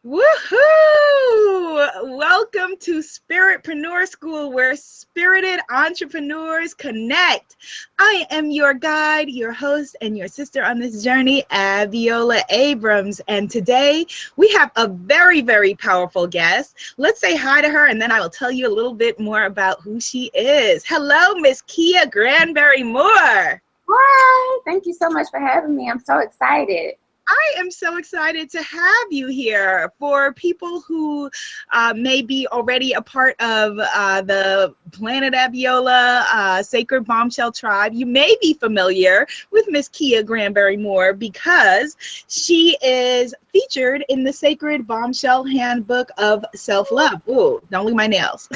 Woohoo! Welcome to Spiritpreneur School, where spirited entrepreneurs connect. I am your guide, your host, and your sister on this journey, Abiola Abrams. And today we have a very, very powerful guest. Let's say hi to her, and then I will tell you a little bit more about who she is. Hello, Miss Kia Granberry-Moore. Hi, thank you so much for having me. I'm so excited. I am so excited to have you here. For people who may be already a part of the Planet Abiola Sacred Bombshell tribe, you may be familiar with Miss Kia Granberry-Moore because she is featured in the Sacred Bombshell Handbook of Self-Love. Ooh, don't look at my nails.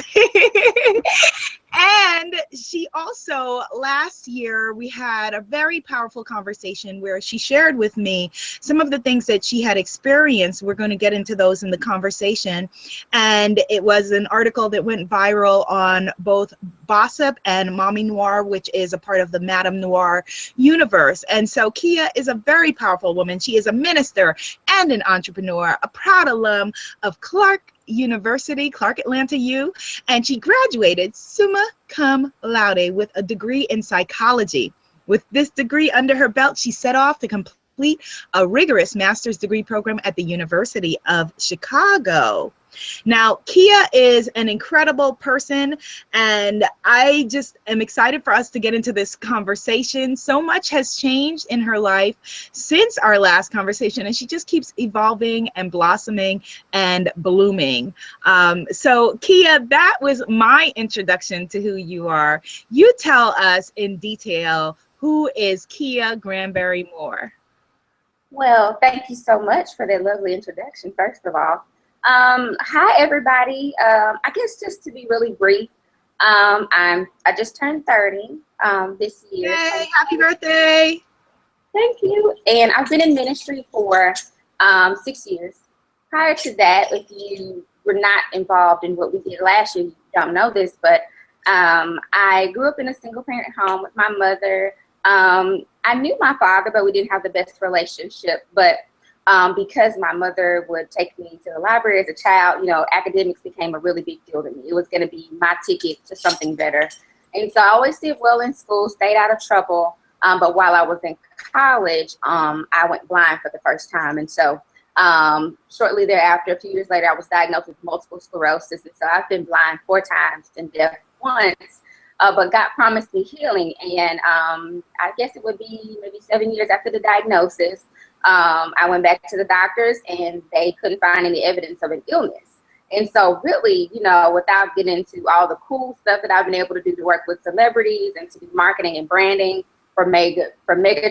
And she also, last year, we had a very powerful conversation where she shared with me some of the things that she had experienced. We're going to get into those in the conversation. And it was an article that went viral on both Bossip and Mommy Noir, which is a part of the Madame Noir universe. And so Kia is a very powerful woman. She is a minister and an entrepreneur, a proud alum of Clark Atlanta U, and she graduated summa cum laude with a degree in psychology. With this degree under her belt, she set off to complete a rigorous master's degree program at the University of Chicago. Now, Kia is an incredible person, and I just am excited for us to get into this conversation. So much has changed in her life since our last conversation, and she just keeps evolving and blossoming and blooming. So, Kia, that was my introduction to who you are. You tell us in detail, who is Kia Granberry-Moore? Well, thank you so much for that lovely introduction, first of all. Hi, everybody. I guess just to be really brief, I just turned 30 this year. Yay, happy birthday. Thank you. And I've been in ministry for 6 years. Prior to that, if you were not involved in what we did last year, you don't know this, but I grew up in a single-parent home with my mother. I knew my father, but we didn't have the best relationship. But because my mother would take me to the library as a child, academics became a really big deal to me. It was going to be my ticket to something better. And so I always did well in school, stayed out of trouble. But while I was in college, I went blind for the first time. And so shortly thereafter, a few years later, I was diagnosed with multiple sclerosis. And so I've been blind 4 times and deaf once. But God promised me healing. And I guess it would be maybe 7 years after the diagnosis, I went back to the doctors and they couldn't find any evidence of an illness. And so really, without getting into all the cool stuff that I've been able to do to work with celebrities and to do marketing and branding for mega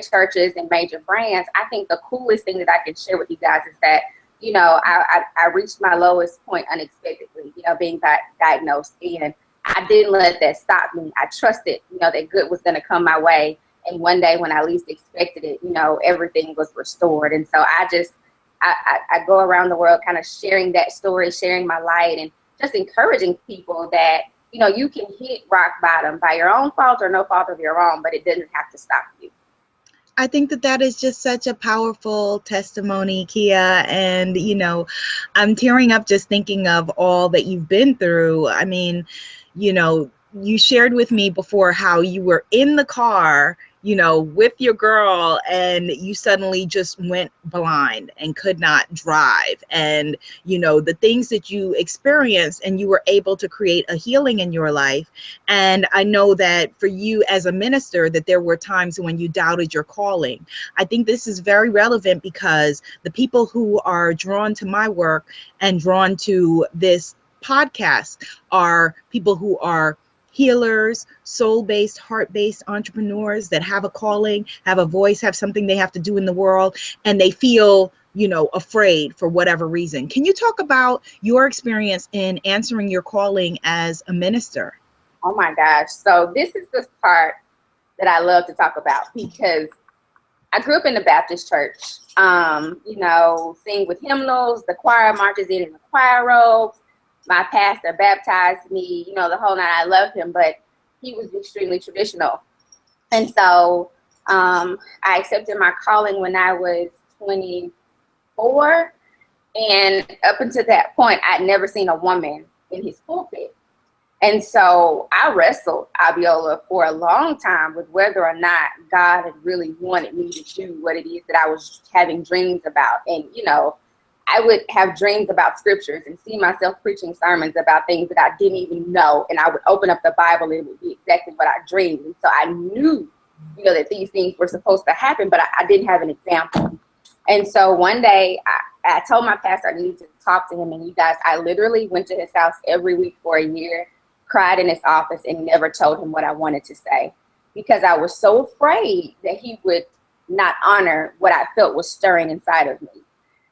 churches and major brands, I think the coolest thing that I can share with you guys is that, I reached my lowest point unexpectedly, being diagnosed. And I didn't let that stop me. I trusted, that good was going to come my way. And one day when I least expected it, everything was restored. And so I go around the world kind of sharing that story, sharing my light, and just encouraging people that, you can hit rock bottom by your own fault or no fault of your own, but it doesn't have to stop you. I think that is just such a powerful testimony, Kia. And, I'm tearing up just thinking of all that you've been through. I mean, you shared with me before how you were in the car, with your girl, and you suddenly just went blind and could not drive. And, the things that you experienced, and you were able to create a healing in your life. And I know that for you as a minister, that there were times when you doubted your calling. I think this is very relevant because the people who are drawn to my work and drawn to this podcast are people who are healers, soul-based, heart-based entrepreneurs that have a calling, have a voice, have something they have to do in the world, and they feel, afraid for whatever reason. Can you talk about your experience in answering your calling as a minister? Oh my gosh. So this is the part that I love to talk about because I grew up in the Baptist church, sing with hymnals, the choir marches in the choir robes. My pastor baptized me, the whole nine. I love him, but he was extremely traditional. And so I accepted my calling when I was 24. And up until that point, I'd never seen a woman in his pulpit. And so I wrestled, Abiola, for a long time with whether or not God had really wanted me to do what it is that I was having dreams about. And, you know, I would have dreams about scriptures and see myself preaching sermons about things that I didn't even know. And I would open up the Bible and it would be exactly what I dreamed. And so I knew, you know, that these things were supposed to happen, but I didn't have an example. And so one day I told my pastor I needed to talk to him. And you guys, I literally went to his house every week for a year, cried in his office, and never told him what I wanted to say because I was so afraid that he would not honor what I felt was stirring inside of me.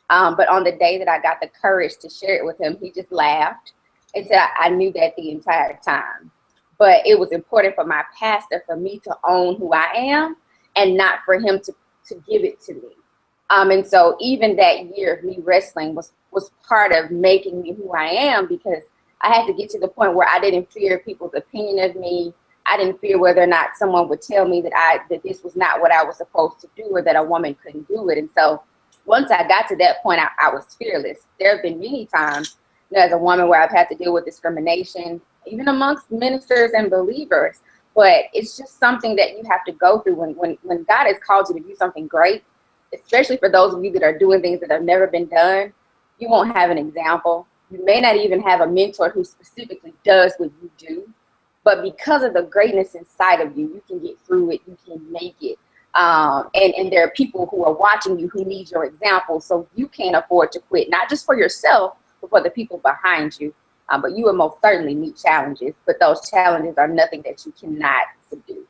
But on the day that I got the courage to share it with him, he just laughed and said I knew that the entire time. But it was important for my pastor for me to own who I am and not for him to give it to me. And so even that year of me wrestling was part of making me who I am, because I had to get to the point where I didn't fear people's opinion of me. I didn't fear whether or not someone would tell me that this was not what I was supposed to do or that a woman couldn't do it. And so once I got to that point, I was fearless. There have been many times, you know, as a woman where I've had to deal with discrimination, even amongst ministers and believers. But it's just something that you have to go through when God has called you to do something great, especially for those of you that are doing things that have never been done. You won't have an example. You may not even have a mentor who specifically does what you do, but because of the greatness inside of you, you can get through it, you can make it. And there are people who are watching you who need your example, so you can't afford to quit, not just for yourself, but for the people behind you. But you will most certainly meet challenges, but those challenges are nothing that you cannot subdue.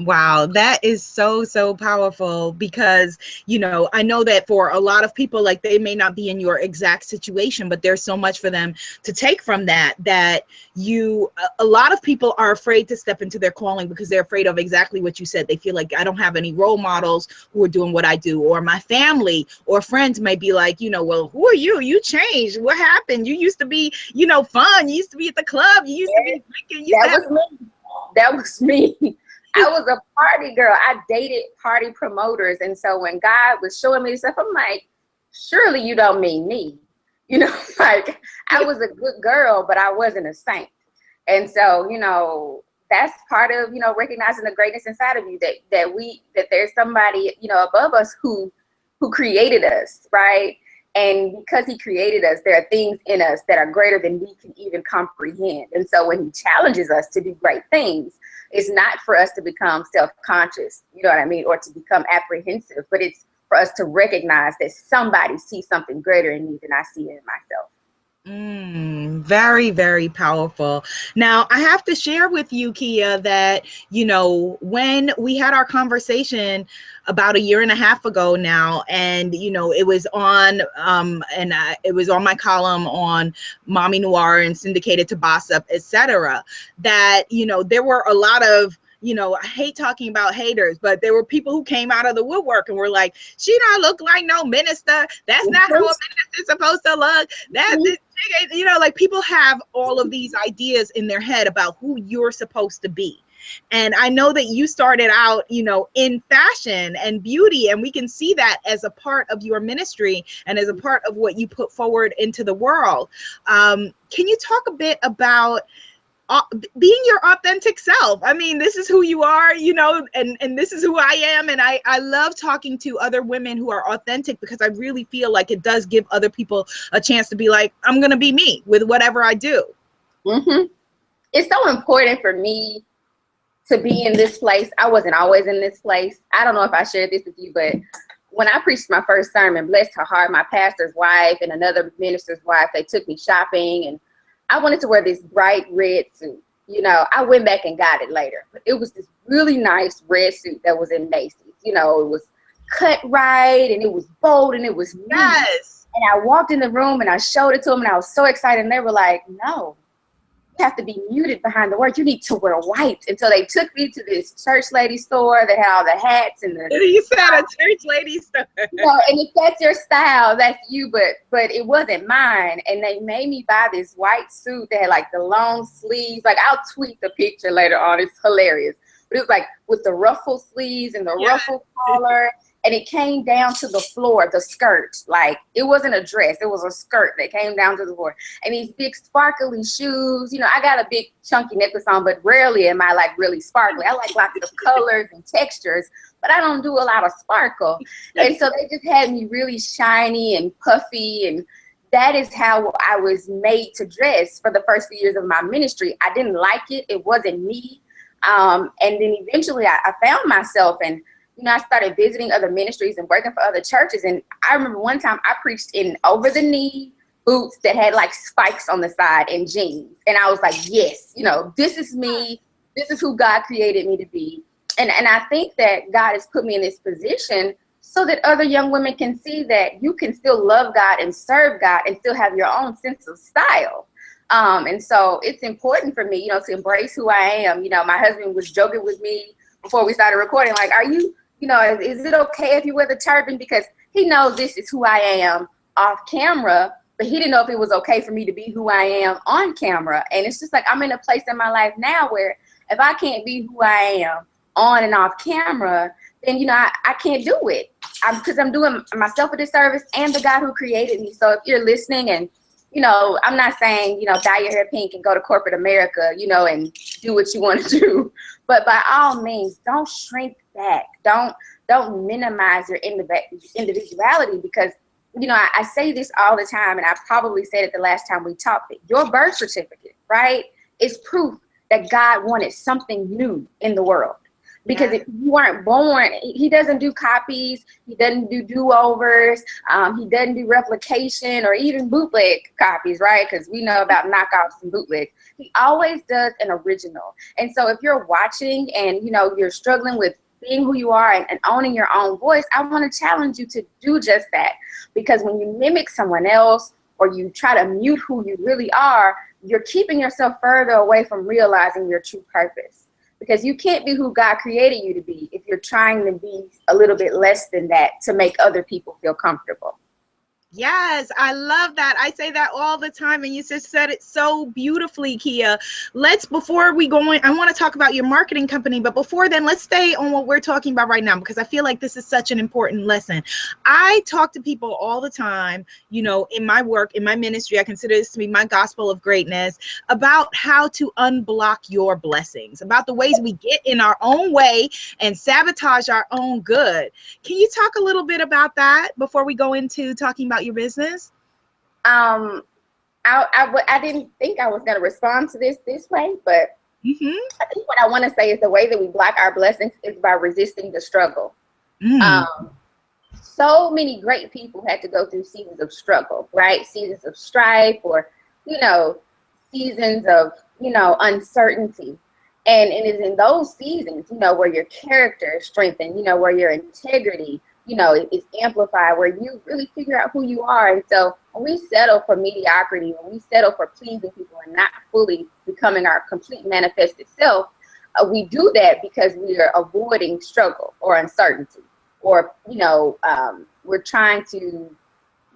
Wow, that is so, so powerful because, you know, I know that for a lot of people, like they may not be in your exact situation, but there's so much for them to take from that a lot of people are afraid to step into their calling because they're afraid of exactly what you said. They feel like I don't have any role models who are doing what I do, or my family or friends may be like, you know, well, who are you? You changed. What happened? You used to be, you know, fun. You used to be at the club. You used to be drinking. That was me. I was a party girl. I dated party promoters. And so when God was showing me stuff, I'm like, surely you don't mean me. You know, like I was a good girl, but I wasn't a saint. And so, you know, that's part of, you know, recognizing the greatness inside of you, that there's somebody, you know, above us who created us, right? And because he created us, there are things in us that are greater than we can even comprehend. And so when he challenges us to do great things, it's not for us to become self-conscious, you know what I mean, or to become apprehensive, but it's for us to recognize that somebody sees something greater in me than I see in myself. Very, very powerful. Now, I have to share with you, Kia, that, you know, when we had our conversation about a year and a half ago now, and, you know, it was on it was on my column on Mommy Noir and syndicated to Bossip, etc., that, you know, there were a lot of, you know, I hate talking about haters, but there were people who came out of the woodwork and were like, she don't look like no minister. That's not how a minister is supposed to look. You know, like people have all of these ideas in their head about who you're supposed to be. And I know that you started out, you know, in fashion and beauty, and we can see that as a part of your ministry and as a part of what you put forward into the world. Can you talk a bit about being your authentic self? I mean, this is who you are, you know, and this is who I am. And I love talking to other women who are authentic because I really feel like it does give other people a chance to be like, I'm going to be me with whatever I do. Mm-hmm. It's so important for me to be in this place. I wasn't always in this place. I don't know if I shared this with you, but when I preached my first sermon, bless her heart, my pastor's wife and another minister's wife, they took me shopping, and I wanted to wear this bright red suit. You know, I went back and got it later, but it was this really nice red suit that was in Macy's. You know, it was cut right and it was bold and it was neat. Yes. And I walked in the room and I showed it to them and I was so excited, and they were like, no, you have to be muted behind the words. You need to wear white. And so they took me to this church lady store that had all the hats and the. You said a church lady store. You know, and if that's your style, that's you. But it wasn't mine. And they made me buy this white suit that had like the long sleeves. Like I'll tweet the picture later on. It's hilarious. But it was like with the ruffled sleeves and the ruffled collar. and it came down to the floor, the skirt. Like, it wasn't a dress, it was a skirt that came down to the floor. And these big sparkly shoes. You know, I got a big chunky necklace on, but rarely am I like really sparkly. I like lots of colors and textures, but I don't do a lot of sparkle. And so they just had me really shiny and puffy, and that is how I was made to dress for the first few years of my ministry. I didn't like it. It wasn't me. And then eventually I found myself, and you know, I started visiting other ministries and working for other churches. And I remember one time I preached in over-the-knee boots that had like spikes on the side and jeans. And I was like, yes, you know, this is me. This is who God created me to be. And I think that God has put me in this position so that other young women can see that you can still love God and serve God and still have your own sense of style. And so it's important for me, you know, to embrace who I am. You know, my husband was joking with me before we started recording, like, are you, you know, is it okay if you wear the turban? Because he knows this is who I am off camera, but he didn't know if it was okay for me to be who I am on camera. And it's just like, I'm in a place in my life now where if I can't be who I am on and off camera, then, you know, I can't do it. Because I'm doing myself a disservice and the God who created me. So if you're listening, and, you know, I'm not saying, you know, dye your hair pink and go to corporate America, you know, and do what you want to do. But by all means, don't shrink back. Don't minimize your individuality, because, you know, I say this all the time, and I probably said it the last time we talked, that your birth certificate, right, is proof that God wanted something new in the world. Because if you weren't born, he doesn't do copies, he doesn't do do-overs, he doesn't do replication or even bootleg copies, right? Because we know about knockoffs and bootlegs. He always does an original. And so if you're watching and, you know, you're struggling with being who you are and owning your own voice, I want to challenge you to do just that. Because when you mimic someone else or you try to mute who you really are, you're keeping yourself further away from realizing your true purpose. Because you can't be who God created you to be if you're trying to be a little bit less than that to make other people feel comfortable. Yes, I love that. I say that all the time, and you just said it so beautifully, Kia. Before we go in, I want to talk about your marketing company, but before then, let's stay on what we're talking about right now, because I feel like this is such an important lesson. I talk to people all the time, you know, in my work, in my ministry, I consider this to be my gospel of greatness, about how to unblock your blessings, about the ways we get in our own way and sabotage our own good. Can you talk a little bit about that before we go into talking about your business? I didn't think I was going to respond to this way, but I think what I want to say is the way that we block our blessings is by resisting the struggle. So many great people had to go through seasons of struggle, right? Seasons of strife, or, you know, seasons of, you know, uncertainty. And it is in those seasons, you know, where your character is strengthened, you know, where your integrity, you know, it's amplified, where you really figure out who you are. And so when we settle for mediocrity, when we settle for pleasing people and not fully becoming our complete manifested self, we do that because we are avoiding struggle or uncertainty, or, you know, we're trying to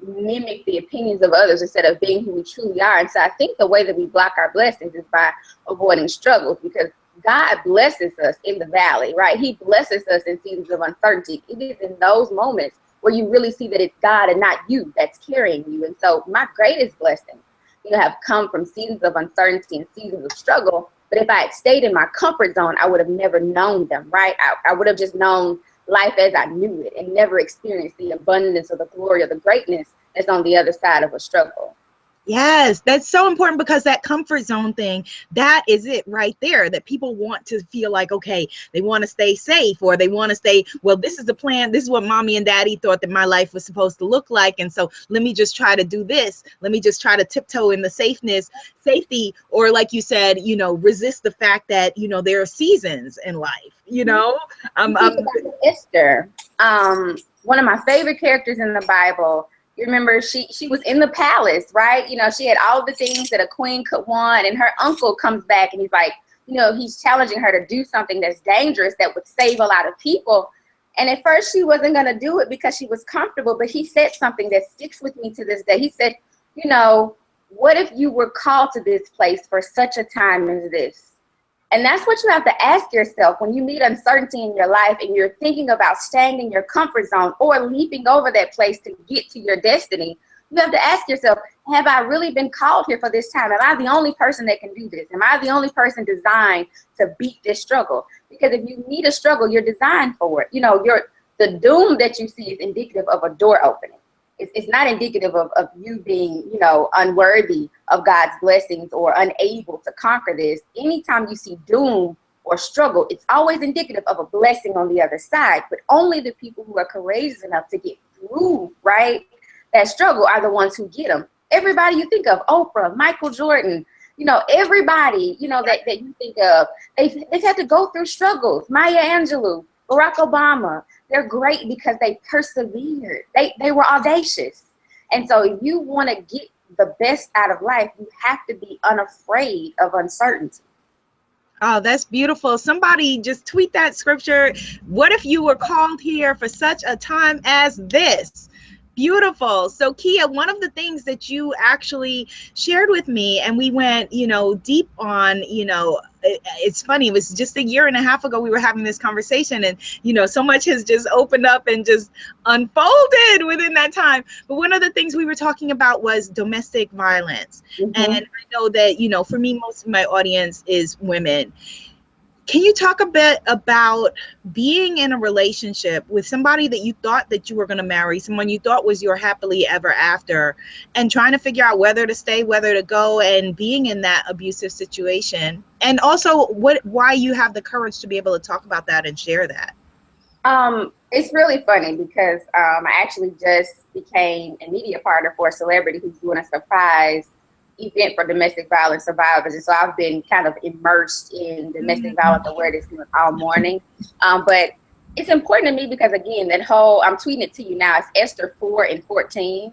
mimic the opinions of others instead of being who we truly are. And so I think the way that we block our blessings is by avoiding struggles, because God blesses us in the valley, right? He blesses us in seasons of uncertainty. It is in those moments where you really see that it's God and not you that's carrying you. And so my greatest blessings, you know, have come from seasons of uncertainty and seasons of struggle. But if I had stayed in my comfort zone, I would have never known them, right? I would have just known life as I knew it and never experienced the abundance or the glory or the greatness that's on the other side of a struggle. Yes, that's so important, because that comfort zone thing, that is it right there, that people want to feel like, okay, they want to stay safe, or they want to stay, well, this is the plan. This is what mommy and daddy thought that my life was supposed to look like. And so let me just try to do this. Let me just try to tiptoe in the safety, or like you said, you know, resist the fact that, you know, there are seasons in life, you know. Esther, one of my favorite characters in the Bible. You remember she was in the palace, right? You know, she had all the things that a queen could want, and her uncle comes back and he's like, you know, he's challenging her to do something that's dangerous that would save a lot of people. And at first she wasn't going to do it because she was comfortable, but he said something that sticks with me to this day. He said, you know, what if you were called to this place for such a time as this? And that's what you have to ask yourself when you meet uncertainty in your life and you're thinking about staying in your comfort zone or leaping over that place to get to your destiny. You have to ask yourself, have I really been called here for this time? Am I the only person that can do this? Am I the only person designed to beat this struggle? Because if you need a struggle, you're designed for it. You know, the doom that you see is indicative of a door opening. It's not indicative of you being, you know, unworthy of God's blessings or unable to conquer this. Anytime you see doom or struggle, it's always indicative of a blessing on the other side. But only the people who are courageous enough to get through, right, that struggle are the ones who get them. Everybody you think of, Oprah, Michael Jordan, you know, everybody, you know, that you think of, they've had to go through struggles. Maya Angelou, Barack Obama, they're great because they persevered. They were audacious. And so if you want to get the best out of life, you have to be unafraid of uncertainty. Oh, that's beautiful. Somebody just tweet that scripture. What if you were called here for such a time as this? Beautiful. So Kia, one of the things that you actually shared with me, and we went, you know, deep on, you know, it's funny, it was just a year and a half ago we were having this conversation, and, you know, so much has just opened up and just unfolded within that time. But one of the things we were talking about was domestic violence. And I know that, you know, for me, most of my audience is women. Can you talk a bit about being in a relationship with somebody that you thought that you were going to marry, someone you thought was your happily ever after, and trying to figure out whether to stay, whether to go, and being in that abusive situation? And also why you have the courage to be able to talk about that and share that? It's really funny because I actually just became a media partner for a celebrity who's doing a surprise event for domestic violence survivors, and so I've been kind of immersed in domestic violence awareness all morning. But it's important to me because, again, that whole, I'm tweeting it to you now, it's Esther 4:14. You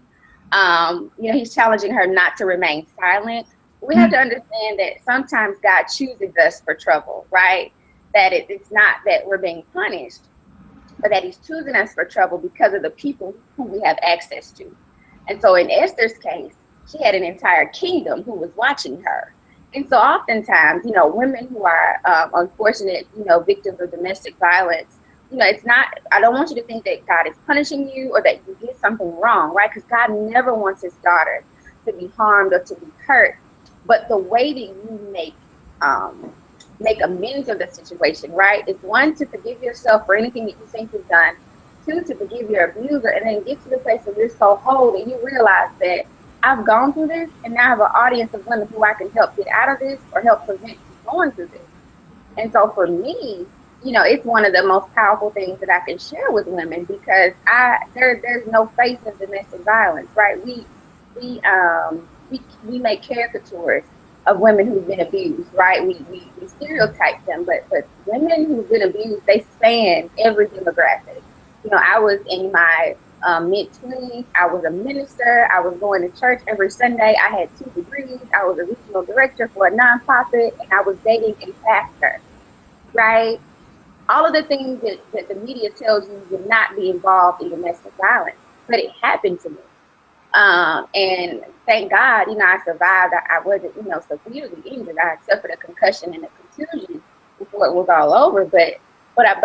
know, he's challenging her not to remain silent. We have to understand that sometimes God chooses us for trouble, right? That it's not that we're being punished, but that he's choosing us for trouble because of the people who we have access to. And so in Esther's case, she had an entire kingdom who was watching her. And so oftentimes, you know, women who are unfortunate, you know, victims of domestic violence, you know, it's not, I don't want you to think that God is punishing you or that you did something wrong, right? Because God never wants his daughter to be harmed or to be hurt. But the way that you make amends of the situation, right, is one, to forgive yourself for anything that you think you've done. Two, to forgive your abuser, and then get to the place where you're so whole that you realize that I've gone through this, and now I have an audience of women who I can help get out of this or help prevent you going through this. And so for me, you know, it's one of the most powerful things that I can share with women because there's no face in domestic violence, right? We make caricatures of women who've been abused, right? We stereotype them, but women who've been abused, they span every demographic. You know, I was in my mid-20s. I was a minister. I was going to church every Sunday. I had 2 degrees. I was a regional director for a nonprofit, and I was dating a pastor, right? All of the things that the media tells you would not be involved in domestic violence, but it happened to me. And thank God, you know, I survived. I wasn't, you know, severely injured. I suffered a concussion and a contusion before it was all over, But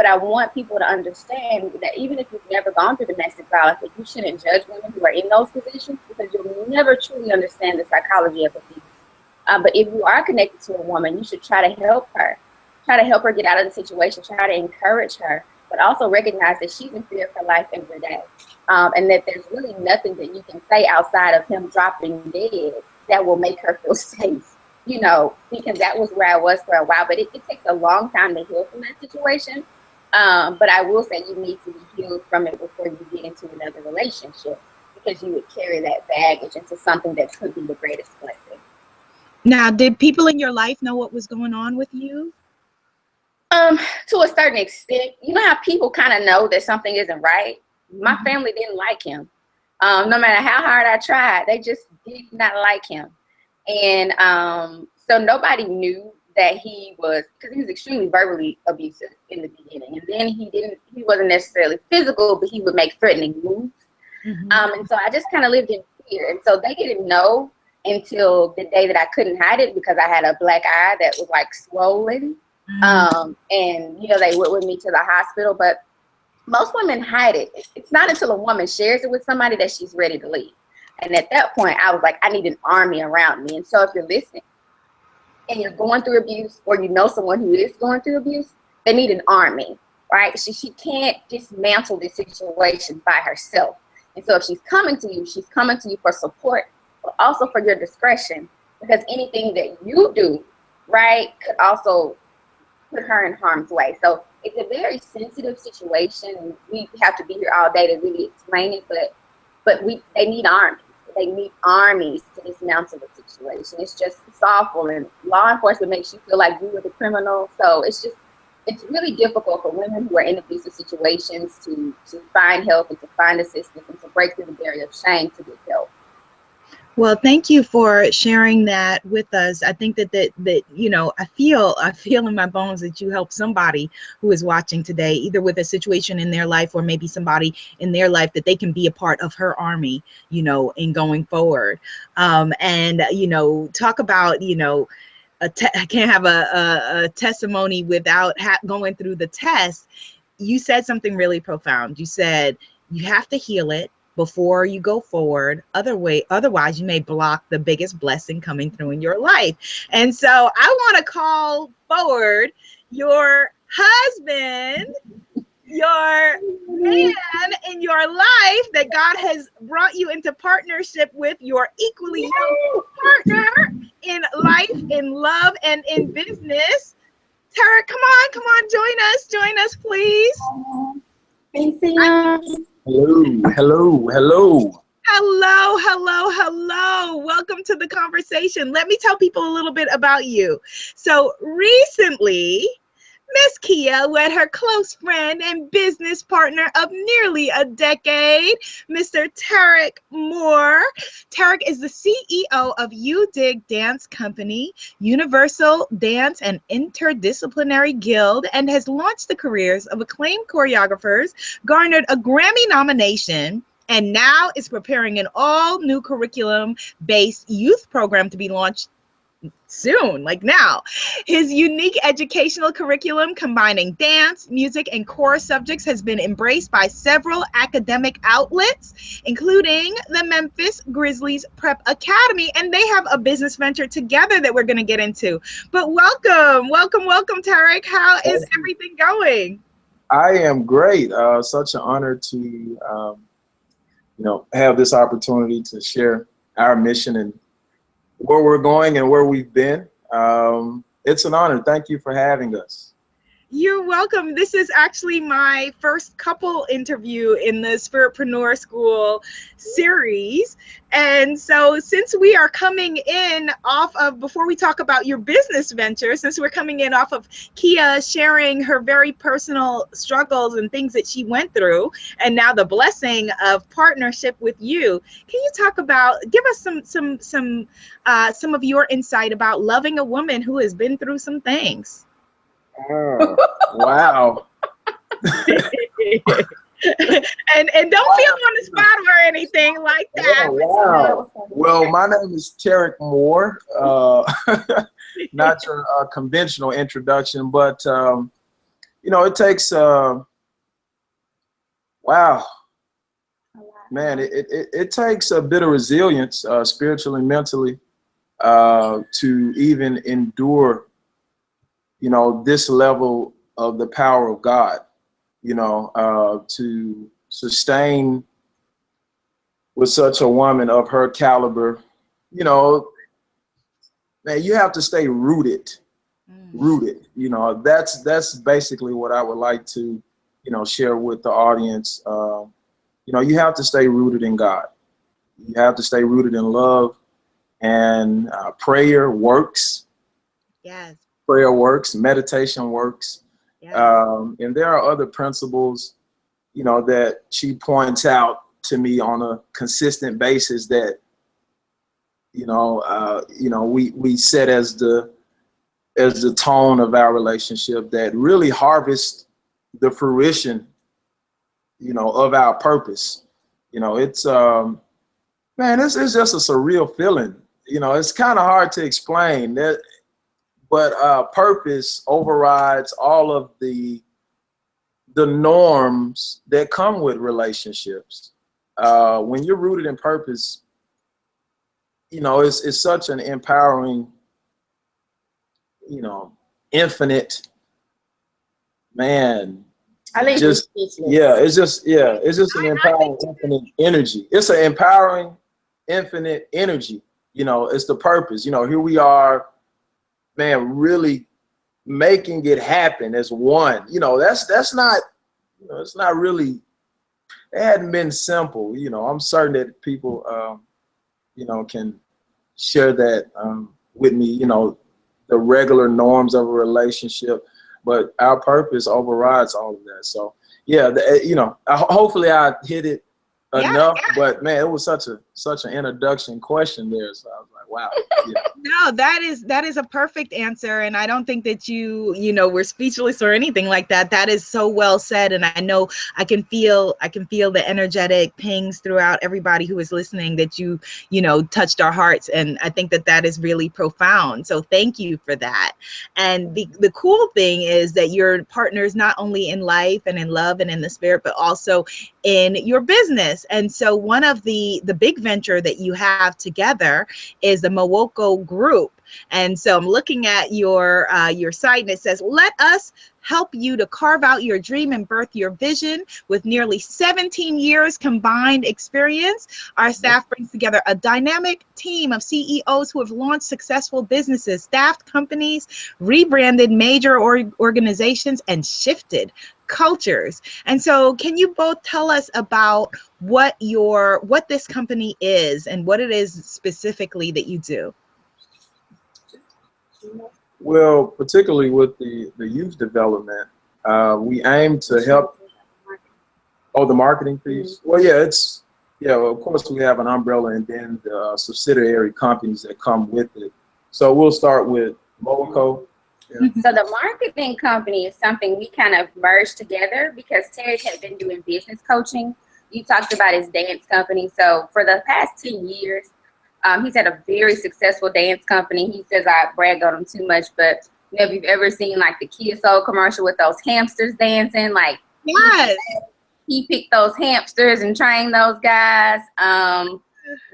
I want people to understand that even if you've never gone through domestic violence, that you shouldn't judge women who are in those positions because you'll never truly understand the psychology of abuse. But if you are connected to a woman, you should try to help her. Try to help her get out of the situation. Try to encourage her, but also recognize that she's in fear of her life every day. And that there's really nothing that you can say outside of him dropping dead that will make her feel safe. You know, because that was where I was for a while, but it takes a long time to heal from that situation. But I will say you need to be healed from it before you get into another relationship, because you would carry that baggage into something that could be the greatest blessing. Now, did people in your life know what was going on with you? To a certain extent. You know how people kind of know that something isn't right? My family didn't like him. No matter how hard I tried, they just did not like him. And so nobody knew that he was, because he was extremely verbally abusive in the beginning. And then he wasn't necessarily physical, but he would make threatening moves. And so I just kind of lived in fear. And so they didn't know until the day that I couldn't hide it because I had a black eye that was like swollen. And, you know, they went with me to the hospital, but most women hide it. It's not until a woman shares it with somebody that she's ready to leave. And at that point, I was like, I need an army around me. And so if you're listening and you're going through abuse, or you know someone who is going through abuse, they need an army, right? She can't dismantle this situation by herself. And so if she's coming to you for support, but also for your discretion, because anything that you do, right, could also put her in harm's way. So it's a very sensitive situation, and we have to be here all day to really explain it, but they need armies. They need armies to dismantle the situation. It's awful, and law enforcement makes you feel like you were the criminal. So it's really difficult for women who are in abusive situations to find help and to find assistance and to break through the barrier of shame to get help. Well, thank you for sharing that with us. I think that you know, I feel in my bones that you help somebody who is watching today, either with a situation in their life or maybe somebody in their life, that they can be a part of her army, you know, in going forward. And, you know, talk about, you know, I can't have a testimony without going through the test. You said something really profound. You said you have to heal it before you go forward. Otherwise you may block the biggest blessing coming through in your life. And so I want to call forward your husband, your man in your life that God has brought you into partnership with, your equally yoked partner in life, in love, and in business. Tarek, come on, join us, please. Hello. Welcome to the conversation. Let me tell people a little bit about you. So recently, Miss Kia wed her close friend and business partner of nearly a decade, Mr. Tarek Moore. Tarek is the CEO of You Dig Dance Company, Universal Dance and Interdisciplinary Guild, and has launched the careers of acclaimed choreographers, garnered a Grammy nomination, and now is preparing an all-new curriculum-based youth program to be launched soon, like now. His unique educational curriculum combining dance, music, and core subjects has been embraced by several academic outlets, including the Memphis Grizzlies Prep Academy, and they have a business venture together that we're going to get into. But welcome, Tarek. How is everything going? I am great. Such an honor to have this opportunity to share our mission and where we're going and where we've been. It's an honor. Thank you for having us. You're welcome. This is actually my first couple interview in the Spiritpreneur School series. And so since we are coming in off of, before we talk about your business venture, since we're coming in off of Kia sharing her very personal struggles and things that she went through, and now the blessing of partnership with you, can you talk about, give us some of your insight about loving a woman who has been through some things? Oh, wow. and don't feel on the spot or anything like that. Wow. Well, my name is Tarek Moore. Not your conventional introduction, but it takes wow, man, it takes a bit of resilience, spiritually and mentally, to even endure this level of the power of God, to sustain with such a woman of her caliber, man, you have to stay rooted. That's basically what I would like to, share with the audience. You have to stay rooted in God. You have to stay rooted in love, and prayer works. Yes. Prayer works, meditation works. Yeah. And there are other principles, that she points out to me on a consistent basis that, we set as the tone of our relationship that really harvest the fruition, of our purpose. It's, man, it's just a surreal feeling. It's kind of hard to explain that. but purpose overrides all of the norms that come with relationships. When you're rooted in purpose, you know, it's such an empowering, you know, infinite, man. I think Just it's just an empowering infinite energy. It's an empowering infinite energy. You know, it's the purpose. You know, here we are, man, really making it happen as one. You know, that's not, you know, it's not really, it hadn't been simple. You know, I'm certain that people you know, can share that with me, you know, the regular norms of a relationship, but our purpose overrides all of that. So yeah, you know, hopefully I hit it enough, but man, it was such an introduction question there. So I was like, wow. Yeah. No, that is a perfect answer, and I don't think that you know, were speechless or anything like that. That is so well said, and I know I can feel the energetic pings throughout everybody who is listening that you know, touched our hearts, and I think that is really profound. So thank you for that. And the cool thing is that you're partners not only in life and in love and in the spirit, but also in your business. And so one of the big venture that you have together is the Mowoko Group. And so I'm looking at your site, and it says, let us help you to carve out your dream and birth your vision. With nearly 17 years combined experience, our staff brings together a dynamic team of CEOs who have launched successful businesses, staffed companies, rebranded major organizations, and shifted cultures. And so can you both tell us about what this company is and what it is specifically that you do? Well, particularly with the youth development, we aim to help. Oh, the marketing piece. Well, well, of course we have an umbrella and then the subsidiary companies that come with it. So we'll start with Mowoko. Yeah. So the marketing company is something we kind of merged together because Terry had been doing business coaching. You talked about his dance company. So for the past 10 years, he's had a very successful dance company. He says I brag on him too much, but you know, if you've ever seen like the Kia Soul commercial with those hamsters dancing, like yes, he picked those hamsters and trained those guys.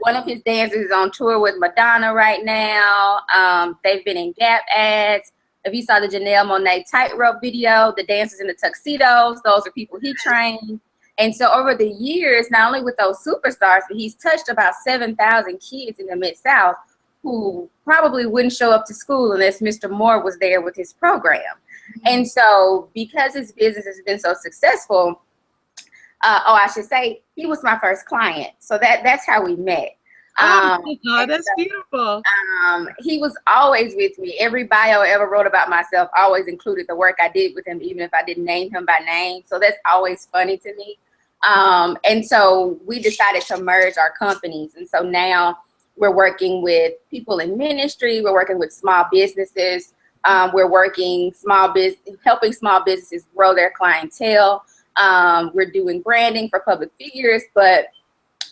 One of his dancers is on tour with Madonna right now. They've been in Gap ads. If you saw the Janelle Monae tightrope video, the dancers in the tuxedos, those are people he trained. And so over the years, not only with those superstars, but he's touched about 7,000 kids in the Mid-South who probably wouldn't show up to school unless Mr. Moore was there with his program. And so because his business has been so successful, I should say, he was my first client. So that's how we met. That's beautiful. He was always with me. Every bio I ever wrote about myself always included the work I did with him, even if I didn't name him by name. So that's always funny to me. And so we decided to merge our companies. And so now we're working with people in ministry. We're working with small businesses. We're working helping small businesses grow their clientele. We're doing branding for public figures, but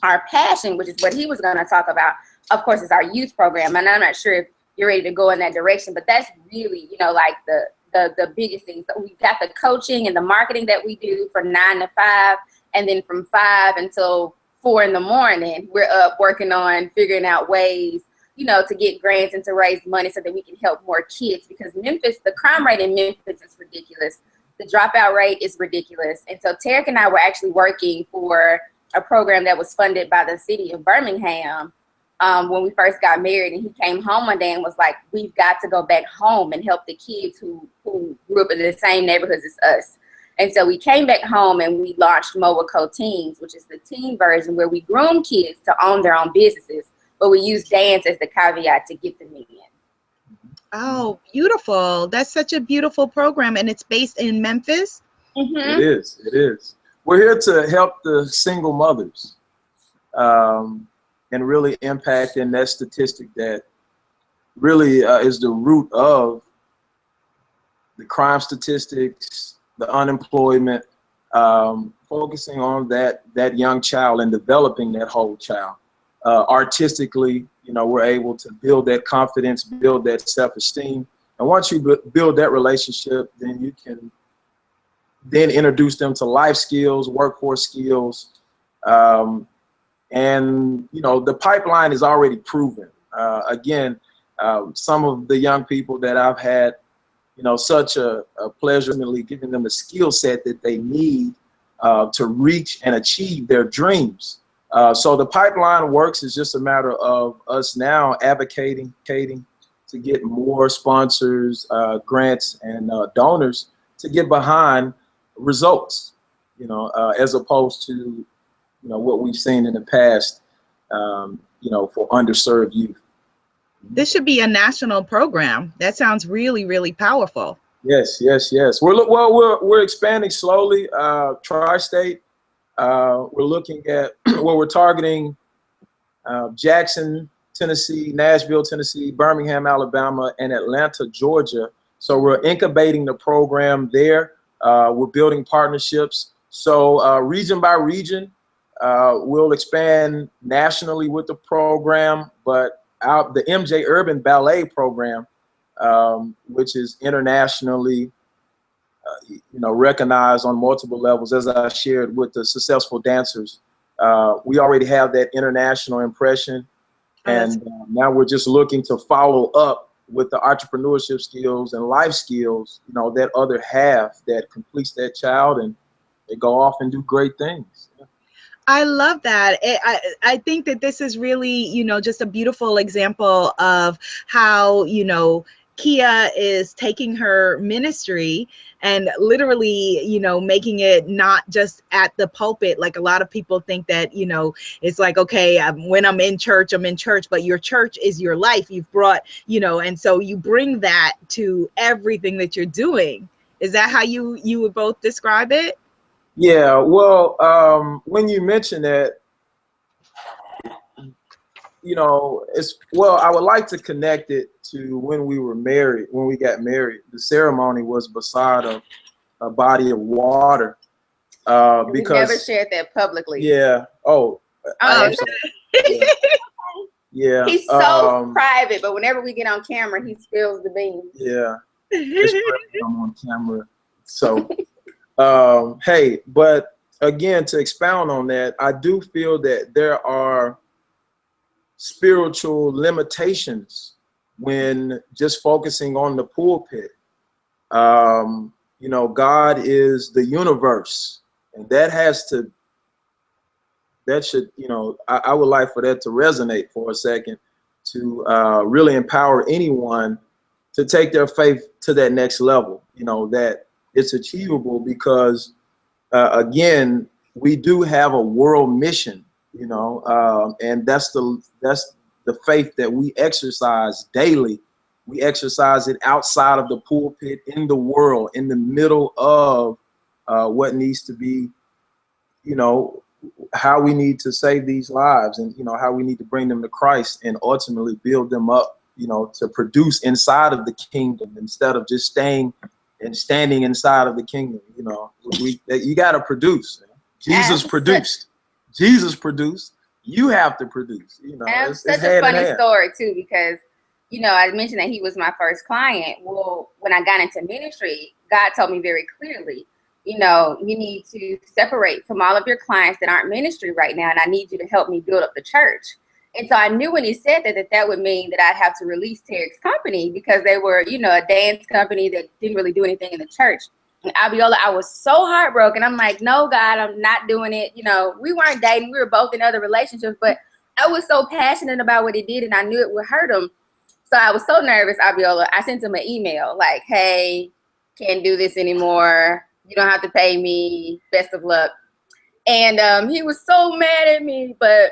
our passion, which is what he was going to talk about, of course, is our youth program. And I'm not sure if you're ready to go in that direction, but that's really, you know, like the biggest thing. So we've got the coaching and the marketing that we do from 9 to 5, and then from 5 until 4 in the morning, we're up working on figuring out ways, you know, to get grants and to raise money so that we can help more kids, because Memphis, the crime rate in Memphis is ridiculous. The dropout rate is ridiculous. And so Tarek and I were actually working for a program that was funded by the city of Birmingham when we first got married, and he came home one day and was like, we've got to go back home and help the kids who grew up in the same neighborhoods as us. And so we came back home and we launched Mowoko Teens, which is the teen version where we groom kids to own their own businesses, but we use dance as the caveat to get them in. Oh, beautiful. That's such a beautiful program, and it's based in Memphis. It is. We're here to help the single mothers and really impact in that statistic that really is the root of the crime statistics, the unemployment, focusing on that young child and developing that whole child. Artistically, you know, we're able to build that confidence, build that self-esteem, And once you build that relationship, then you can then introduce them to life skills, workforce skills. And, you know, the pipeline is already proven. Again, some of the young people that I've had, you know, such a pleasure in giving them the skill set that they need to reach and achieve their dreams. So the pipeline works. It's just a matter of us now advocating to get more sponsors, grants, and donors to get behind results, you know, as opposed to, you know, what we've seen in the past, you know, for underserved youth. This should be a national program. That sounds really, really powerful. Yes. We're expanding slowly. Tri-state. We're looking at we're targeting Jackson, Tennessee, Nashville, Tennessee, Birmingham, Alabama, and Atlanta, Georgia. So we're incubating the program there. We're building partnerships. So region by region, we'll expand nationally with the program, but the MJ Urban Ballet program, which is internationally, you know, recognized on multiple levels, as I shared with the successful dancers. We already have that international impression, and now we're just looking to follow up with the entrepreneurship skills and life skills, you know, that other half that completes that child, and they go off and do great things. I love that. I think that this is really, you know, just a beautiful example of how, you know, Kia is taking her ministry and literally, you know, making it not just at the pulpit. Like a lot of people think that, you know, it's like, okay, when I'm in church, but your church is your life. You've brought, you know, and so you bring that to everything that you're doing. Is that how you would both describe it? Yeah, well, when you mention that, you know, I would like to connect it to when we got married. The ceremony was beside a body of water. Because we never shared that publicly. Yeah. Oh. I'm sorry. Yeah. He's so private, but whenever we get on camera, he spills the beans. Yeah. I'm on camera. So. Hey, but again, to expound on that, I do feel that there are spiritual limitations when just focusing on the pulpit. You know, God is the universe, and that should, you know, I would like for that to resonate for a second, to really empower anyone to take their faith to that next level, you know, that it's achievable, because again, we do have a world mission, you know, and that's the faith that we exercise daily. We exercise it outside of the pulpit, in the world, in the middle of what needs to be, you know, how we need to save these lives, and, you know, how we need to bring them to Christ and ultimately build them up, you know, to produce inside of the kingdom instead of just standing inside of the kingdom. You know, you got to produce. Jesus produced. You have to produce. You know, it's such a funny story too, because, you know, I mentioned that he was my first client. Well, when I got into ministry, God told me very clearly, you know, you need to separate from all of your clients that aren't ministry right now, and I need you to help me build up the church. And so I knew when he said that would mean that I'd have to release Tarek's company, because they were, you know, a dance company that didn't really do anything in the church. And Abiola, I was so heartbroken. I'm like, no, God, I'm not doing it. You know, we weren't dating. We were both in other relationships, but I was so passionate about what he did, and I knew it would hurt him. So I was so nervous, Abiola. I sent him an email like, hey, can't do this anymore. You don't have to pay me. Best of luck. And he was so mad at me, but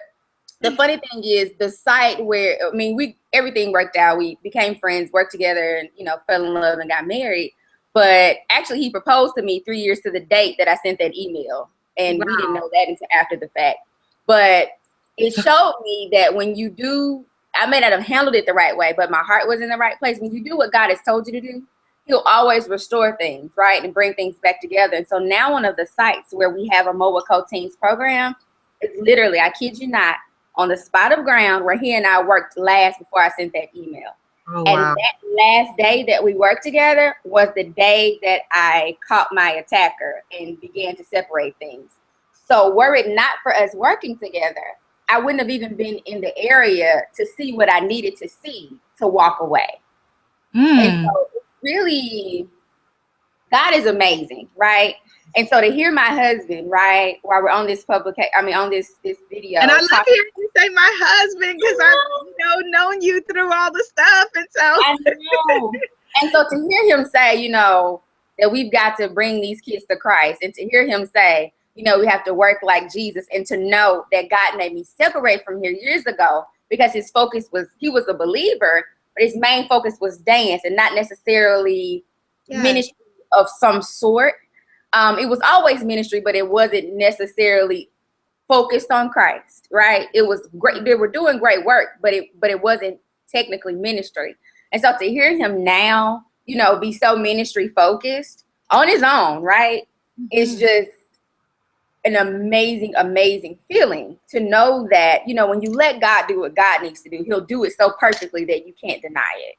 the funny thing is, the site where, I mean, everything worked out. We became friends, worked together, and, you know, fell in love and got married. But actually, he proposed to me 3 years to the date that I sent that email. And we didn't know that until after the fact. But it showed me that when you do, I may not have handled it the right way, but my heart was in the right place. When you do what God has told you to do, he'll always restore things, right? And bring things back together. And so now one of the sites where we have a mobile co-teens program is literally, I kid you not, on the spot of ground where he and I worked last before I sent that email. Oh, And wow. that last day that we worked together was the day that I caught my attacker and began to separate things. So were it not for us working together, I wouldn't have even been in the area to see what I needed to see to walk away. And Mm. so it's really, God is amazing, right? And so to hear my husband, right, while we're on this on this video. And I love hearing you say my husband, because I've known you through all the stuff. And so I know. And so to hear him say, that we've got to bring these kids to Christ, and to hear him say, we have to work like Jesus, and to know that God made me separate from here years ago because his focus was, he was a believer, but his main focus was dance and not necessarily ministry of some sort. It was always ministry, but it wasn't necessarily focused on Christ, right? It was great. They were doing great work, but it wasn't technically ministry. And so to hear him now, be so ministry focused on his own, right? Mm-hmm. It's just an amazing, amazing feeling to know that, when you let God do what God needs to do, he'll do it so perfectly that you can't deny it.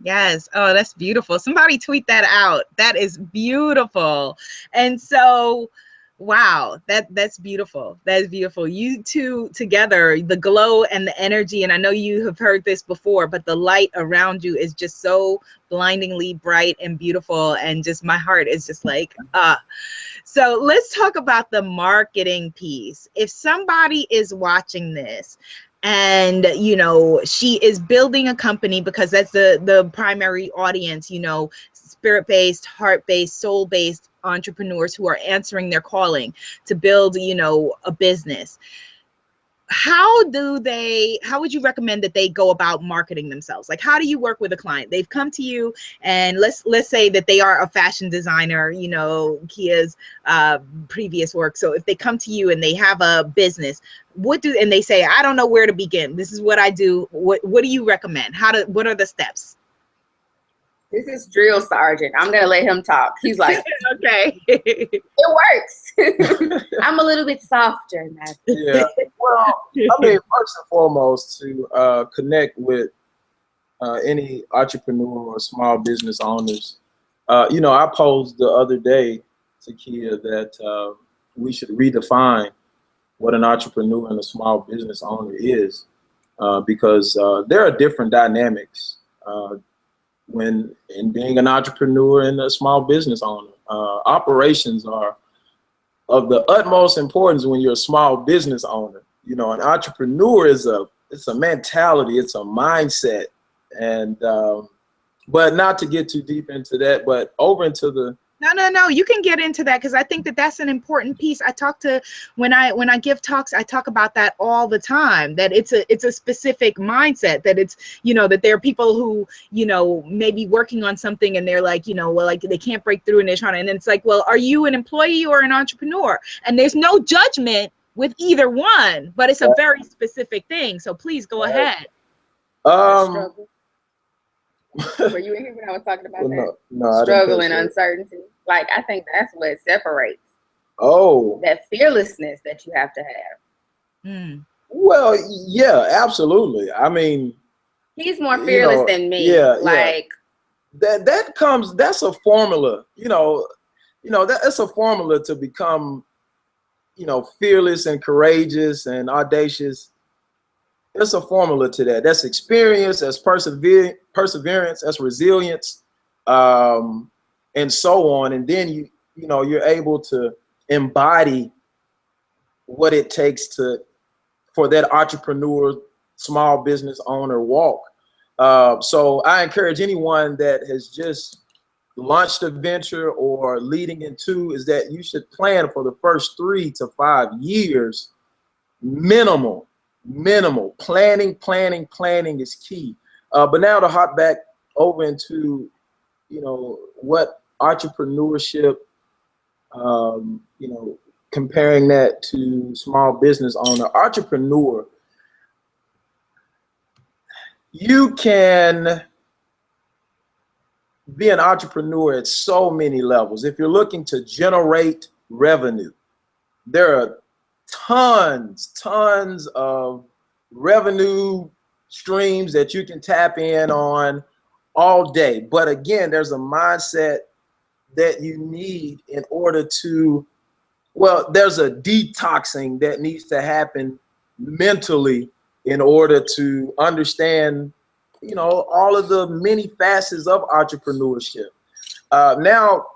Yes. Oh, that's beautiful. Somebody tweet that out. That is beautiful. And so, wow, that's beautiful. That is beautiful. You two together, the glow and the energy. And I know you have heard this before, but the light around you is just so blindingly bright and beautiful. And just my heart is just like, So let's talk about the marketing piece. If somebody is watching this and, she is building a company, because that's the primary audience, spirit-based, heart-based, soul-based entrepreneurs who are answering their calling to build, a business. How would you recommend that they go about marketing themselves? Like, how do you work with a client? They've come to you, and let's say that they are a fashion designer, Kia's previous work. So if they come to you and they have a business, and they say, I don't know where to begin. This is what I do. What do you recommend? What are the steps? This is Drill Sergeant. I'm going to let him talk. He's like, okay. It works. I'm a little bit softer now. Yeah. Well, first and foremost, to connect with any entrepreneur or small business owners. I posed the other day to Kia that we should redefine what an entrepreneur and a small business owner is, because there are different dynamics when in being an entrepreneur and a small business owner. Operations are of the utmost importance when you're a small business owner. An entrepreneur it's a mentality, it's a mindset. And but not to get too deep into that, but over into the No, you can get into that, because I think that that's an important piece. When I give talks, I talk about that all the time, that it's a specific mindset, that it's, that there are people who, may be working on something and they're like, they can't break through and they're trying to, and it's like, well, are you an employee or an entrepreneur? And there's no judgment with either one, but it's a very specific thing. So please go ahead. Were you in here when I was talking about that? No, struggle and uncertainty. Like, I think that's what separates. That fearlessness that you have to have. Well, yeah, absolutely. He's more fearless than me. Yeah, like that's a formula. That's a formula to become, fearless and courageous and audacious. There's a formula to that. That's experience, that's perseverance, that's resilience, and so on. And then you're able to embody what it takes for that entrepreneur, small business owner walk. So I encourage anyone that has just launched a venture or leading into, is that you should plan for the first 3 to 5 years minimal planning is key. But now to hop back over into what entrepreneurship, comparing that to small business owner. Entrepreneur, you can be an entrepreneur at so many levels. If you're looking to generate revenue, there are tons of revenue streams that you can tap in on. all day. But again, there's a mindset that you need in order to, well, there's a detoxing that needs to happen mentally in order to understand, you know, all of the many facets of entrepreneurship. Now,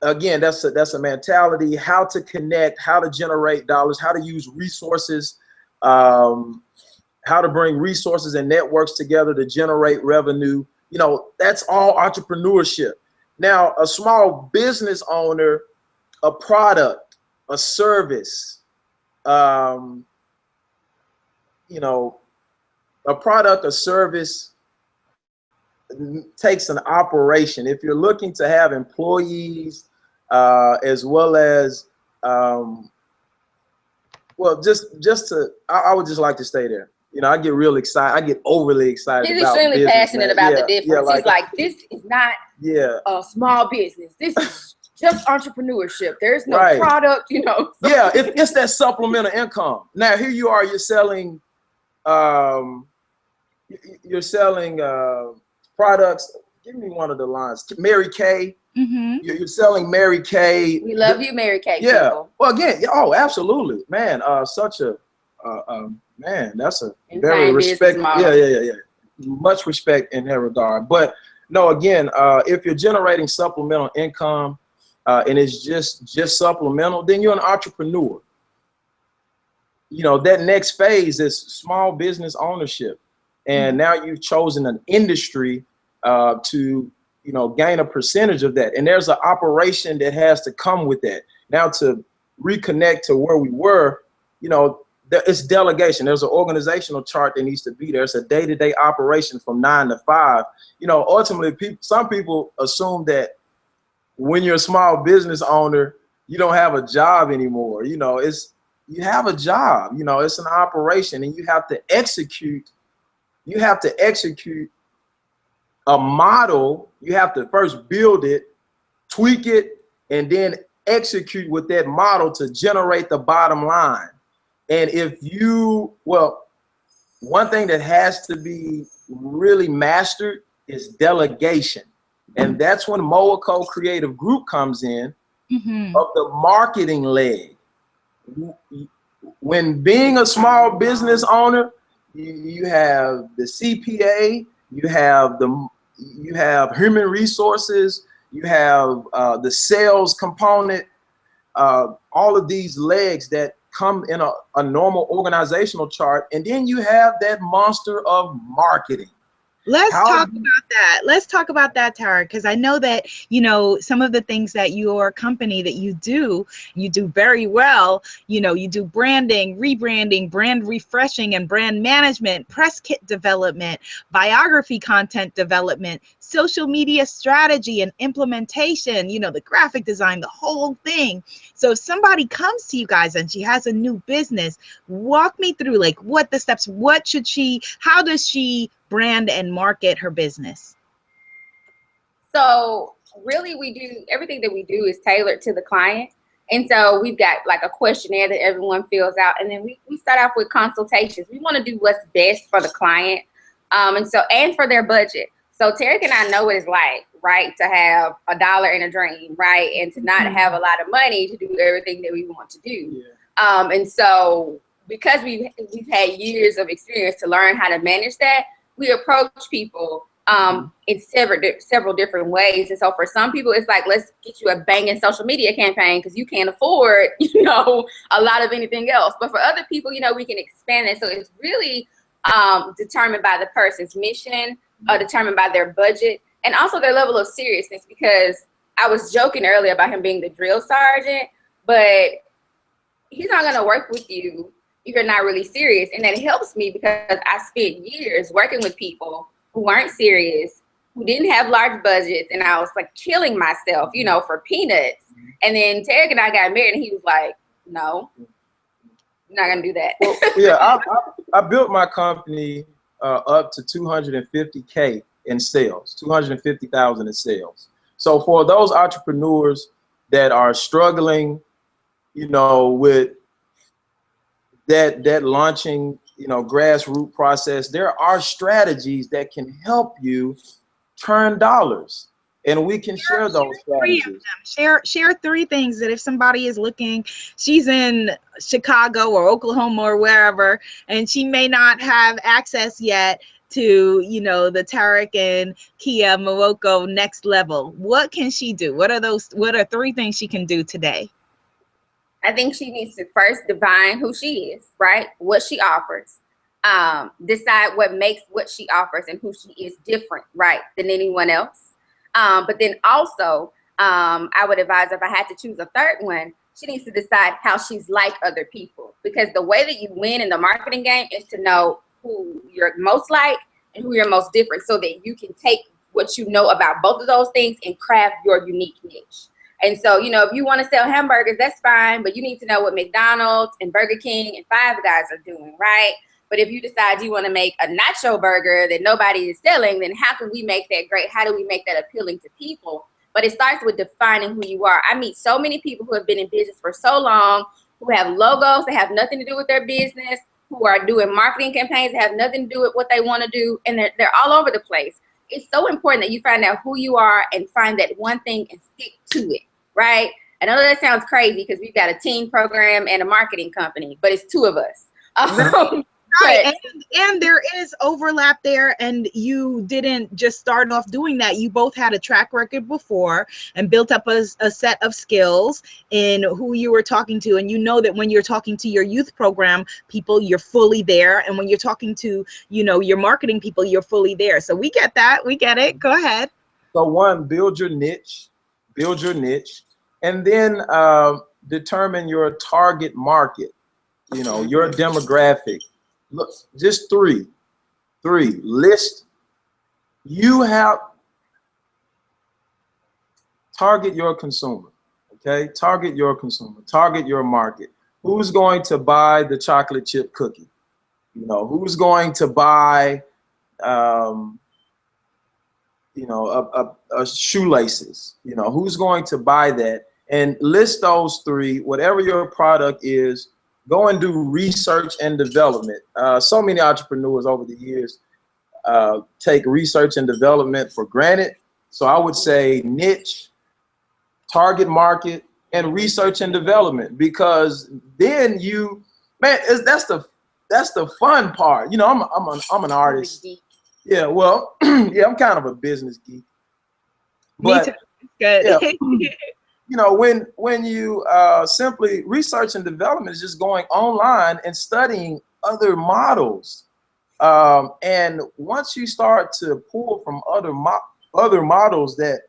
again, that's a mentality, how to connect, how to generate dollars, how to use resources, how to bring resources and networks together to generate revenue. You know, that's all entrepreneurship. Now, a small business owner, a product, a service, you know, a product, a service takes an operation. If you're looking to have employees, as well as, well, I would just like to stay there. You know, I get real excited. I get overly excited. He's about extremely business, passionate man. about the difference. Yeah, He's like, this is not a small business. This is just entrepreneurship. There's no product, you know. Yeah, it's that supplemental income. Now, here you are, you're selling products. Give me one of the lines. Mary Kay. Mm-hmm. You're selling Mary Kay. We love you, Mary Kay. Yeah. People. Well, again, oh, absolutely, man. Such a man. That's a very respect. Yeah. Much respect in that regard. But no, again, if you're generating supplemental income, and it's just supplemental, then you're an entrepreneur. You know, that next phase is small business ownership, and now you've chosen an industry to, you know, gain a percentage of that. And there's an operation that has to come with that. Now, to reconnect to where we were, you know, it's delegation. There's an organizational chart that needs to be there. It's a day-to-day operation from 9 to 5. You know, ultimately, some people assume that when you're a small business owner, you don't have a job anymore. You know, you have a job. You know, it's an operation, and you have to execute. You have to execute a model. You have to first build it, tweak it, and then execute with that model to generate the bottom line. And if you, well, one thing that has to be really mastered is delegation. And that's when Moaco Creative Group comes in, of the marketing leg. When being a small business owner, you have the CPA, you have human resources, you have the sales component, all of these legs that come in a normal organizational chart, and then you have that monster of marketing. Let's talk about that. Let's talk about that, Tara, because I know that, you know, some of the things that your company that you do very well. You know, you do branding, rebranding, brand refreshing, and brand management, press kit development, biography content development, social media strategy and implementation, you know, the graphic design, the whole thing. So if somebody comes to you guys and she has a new business, walk me through, like, what the steps, how does she brand and market her business? So really, everything that we do is tailored to the client. And so we've got like a questionnaire that everyone fills out. And then we start off with consultations. We want to do what's best for the client, and for their budget. So Tarek and I know what it's like, right, to have $1 in a dream, right, and to not have a lot of money to do everything that we want to do. Yeah. And so because we've had years of experience to learn how to manage that, we approach people in several different ways. And so for some people, it's like, let's get you a banging social media campaign because you can't afford, you know, a lot of anything else. But for other people, you know, we can expand it. So it's really determined by the person's mission, determined by their budget, and also their level of seriousness. Because I was joking earlier about him being the drill sergeant, but he's not going to work with you if you're not really serious. And that helps me because I spent years working with people who weren't serious, who didn't have large budgets, and I was like killing myself, you know, for peanuts. And then Tarek and I got married, and he was like, no, I'm not gonna do that. Well, yeah, I built my company up to 250K in sales, 250,000 in sales. So for those entrepreneurs that are struggling, you know, with that launching, grassroots process, there are strategies that can help you turn dollars. And we can share those strategies. Share 3 things that if somebody is looking, she's in Chicago or Oklahoma or wherever, and she may not have access yet to, the Tarek and Kia Morocco next level. What can she do? What are 3 things she can do today? I think she needs to first define who she is, right? What she offers. Decide what makes what she offers and who she is different, right, than anyone else. But then also, I would advise, if I had to choose a 3rd one, she needs to decide how she's like other people. Because the way that you win in the marketing game is to know who you're most like and who you're most different, so that you can take what you know about both of those things and craft your unique niche. And so, if you want to sell hamburgers, that's fine, but you need to know what McDonald's and Burger King and Five Guys are doing, right? But if you decide you want to make a nacho burger that nobody is selling, then how can we make that great? How do we make that appealing to people? But it starts with defining who you are. I meet so many people who have been in business for so long, who have logos that have nothing to do with their business, who are doing marketing campaigns that have nothing to do with what they want to do, and they're all over the place. It's so important that you find out who you are and find that one thing and stick to it, right? I know that sounds crazy because we've got a teen program and a marketing company, but it's 2 of us. Right, and there is overlap there, and you didn't just start off doing that. You both had a track record before and built up a set of skills in who you were talking to, and you know that when you're talking to your youth program people, you're fully there, and when you're talking to your marketing people, you're fully there. So we get that, we get it. Go ahead. So 1, build your niche, and then determine your target market, your demographic. Look, just 3 list. You have target your consumer. Okay, target your consumer, target your market. Who's going to buy the chocolate chip cookie? Who's going to buy a shoelaces? Who's going to buy that? And list those 3. Whatever your product is, go and do research and development. So many entrepreneurs over the years take research and development for granted. So I would say niche, target market, and research and development, because then that's the fun part. I'm an artist. Yeah, well, yeah, I'm kind of a business geek. But, me too. Good. Yeah. When you simply research and development is just going online and studying other models. And once you start to pull from other models that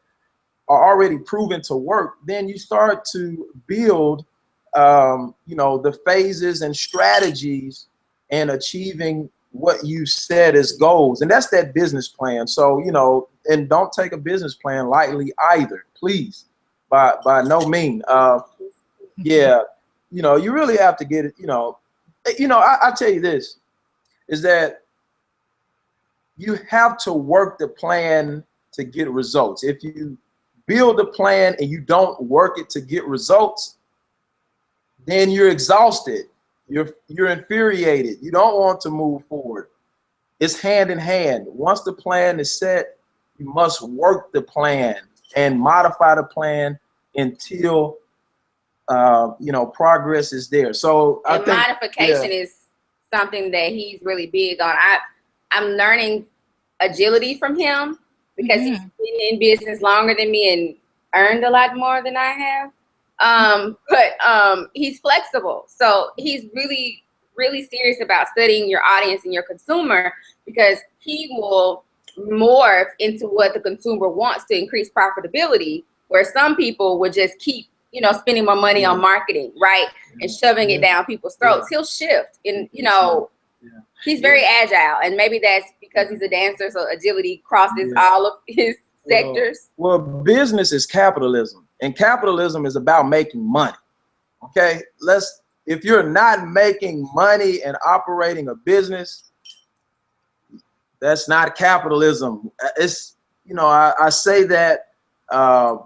are already proven to work, then you start to build, the phases and strategies and achieving what you set as goals. And that's that business plan. So, and don't take a business plan lightly either, please. By no means. Yeah, you really have to get it. I tell you this, is that you have to work the plan to get results. If you build a plan and you don't work it to get results, then you're exhausted. You're infuriated. You don't want to move forward. It's hand in hand. Once the plan is set, you must work the plan and modify the plan until progress is there. So I think modification is something that he's really big on. I'm learning agility from him because he's been in business longer than me and earned a lot more than I have. But he's flexible. So he's really, really serious about studying your audience and your consumer, because he will morph into what the consumer wants to increase profitability, where some people would just keep, spending more money on marketing, right? And shoving it down people's throats. He'll shift and, he's very agile, and maybe that's because he's a dancer. So agility crosses all of his sectors. Well, business is capitalism, and capitalism is about making money. Okay. If you're not making money and operating a business, that's not capitalism. It's, I say that, I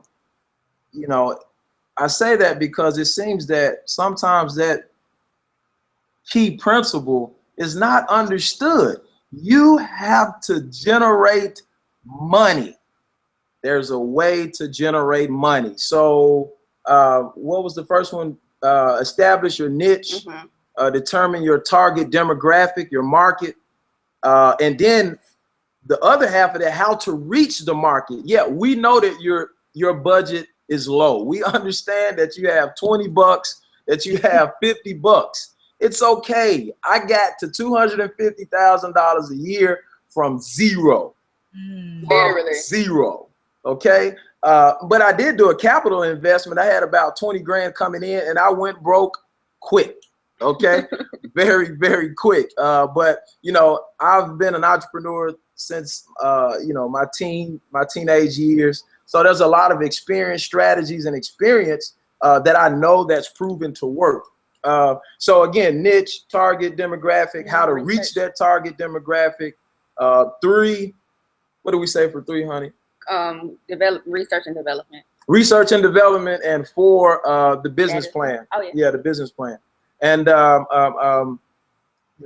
say that because it seems that sometimes that key principle is not understood. You have to generate money. There's a way to generate money. So what was the first one? Establish your niche, determine your target demographic, your market, and then the other half of that, how to reach the market. Yeah, we know that your budget is low. We understand that you have 20 bucks, that you have 50 bucks. It's okay. I got to $250,000 a year from zero. Literally. Zero. Okay. But I did do a capital investment. I had about 20 grand coming in and I went broke quick. Okay. Very, very quick. But you know, I've been an entrepreneur since you know, my teenage years. So there's a lot of experience, strategies, and experience that I know that's proven to work. So again, niche, target demographic, how to reach that target demographic. 3, what do we say for 3, honey? Research and development. Research and development, and 4, the business plan. Oh yeah. Yeah, the business plan. And you